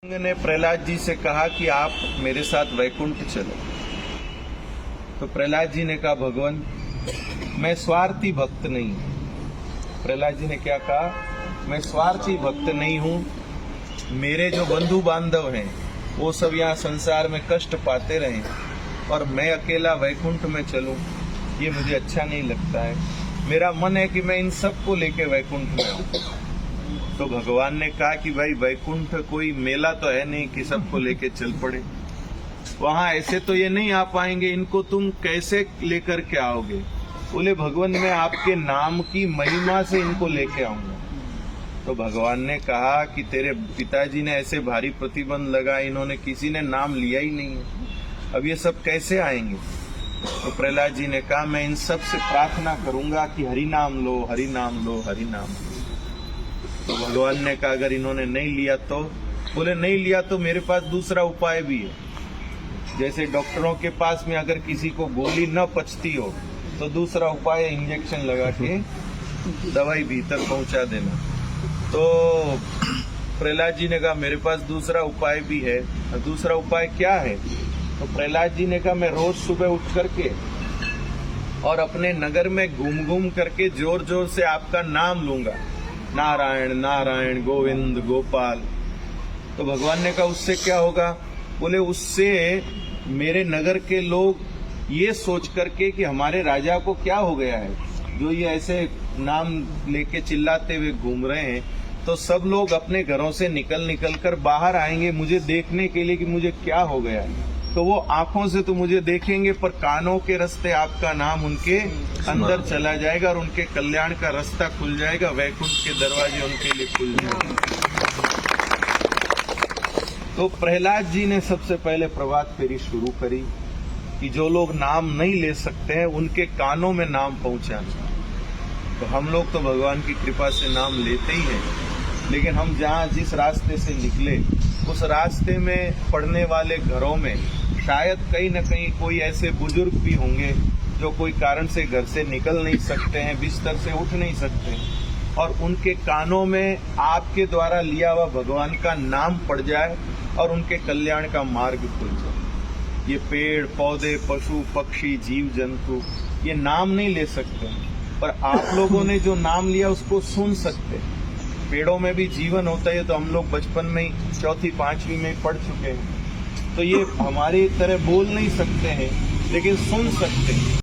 ने प्रहलाद जी से कहा कि आप मेरे साथ वैकुंठ चलो। तो प्रहलाद जी ने कहा, भगवान मैं स्वार्थी भक्त नहीं हूं। प्रहलाद जी ने क्या कहा, मैं स्वार्थी भक्त नहीं हूं। मेरे जो बंधु बांधव हैं वो सब यहाँ संसार में कष्ट पाते रहे और मैं अकेला वैकुंठ में चलूं, ये मुझे अच्छा नहीं लगता है। मेरा मन है कि मैं इन सबको लेके वैकुंठ में आऊं। तो भगवान ने कहा कि भाई वैकुंठ कोई मेला तो है नहीं कि सबको लेके चल पड़े। वहां ऐसे तो ये नहीं आ पाएंगे, इनको तुम कैसे लेकर के आओगे? बोले भगवान मैं आपके नाम की महिमा से इनको लेके आऊंगा। तो भगवान ने कहा कि तेरे पिताजी ने ऐसे भारी प्रतिबंध लगा, इन्होंने किसी ने नाम लिया ही नहीं है, अब ये सब कैसे आएंगे? तो प्रहलाद जी ने कहा मैं इन सब से प्रार्थना करूंगा कि हरि नाम लो, हरि नाम लो, हरि नाम लो। तो भगवान ने कहा अगर इन्होंने नहीं लिया तो? बोले नहीं लिया तो मेरे पास दूसरा उपाय भी है। जैसे डॉक्टरों के पास में अगर किसी को गोली न पचती हो तो दूसरा उपाय है इंजेक्शन लगा के दवाई भीतर पहुंचा देना। तो प्रहलाद जी ने कहा मेरे पास दूसरा उपाय भी है। दूसरा उपाय क्या है? तो प्रहलाद जी ने कहा मैं रोज सुबह उठ करके और अपने नगर में घूम घूम करके जोर जोर से आपका नाम लूंगा, नारायण नारायण गोविंद गोपाल। तो भगवान ने कहा उससे क्या होगा? बोले उससे मेरे नगर के लोग ये सोच करके कि हमारे राजा को क्या हो गया है जो ये ऐसे नाम लेके चिल्लाते हुए घूम रहे हैं, तो सब लोग अपने घरों से निकल कर बाहर आएंगे मुझे देखने के लिए कि मुझे क्या हो गया है। तो वो आंखों से तो मुझे देखेंगे पर कानों के रास्ते आपका नाम उनके अंदर चला जाएगा और उनके कल्याण का रास्ता खुल जाएगा, वैकुंठ के दरवाजे उनके लिए खुल जाएंगे। तो प्रहलाद जी ने सबसे पहले प्रभात फेरी शुरू करी कि जो लोग नाम नहीं ले सकते हैं उनके कानों में नाम पहुंचाना। तो हम लोग तो भगवान की कृपा से नाम लेते ही हैं, लेकिन हम जहाँ जिस रास्ते से निकले उस रास्ते में पड़ने वाले घरों में शायद कहीं न कहीं कोई ऐसे बुजुर्ग भी होंगे जो कोई कारण से घर से निकल नहीं सकते हैं, बिस्तर से उठ नहीं सकते हैं, और उनके कानों में आपके द्वारा लिया हुआ भगवान का नाम पड़ जाए और उनके कल्याण का मार्ग खुल जाए। ये पेड़ पौधे पशु पक्षी जीव जंतु ये नाम नहीं ले सकते, पर आप लोगों ने जो नाम लिया उसको सुन सकते। पेड़ों में भी जीवन होता है, तो हम लोग बचपन में ही चौथी पांचवी में पढ़ चुके हैं। तो ये हमारी तरह बोल नहीं सकते हैं लेकिन सुन सकते हैं।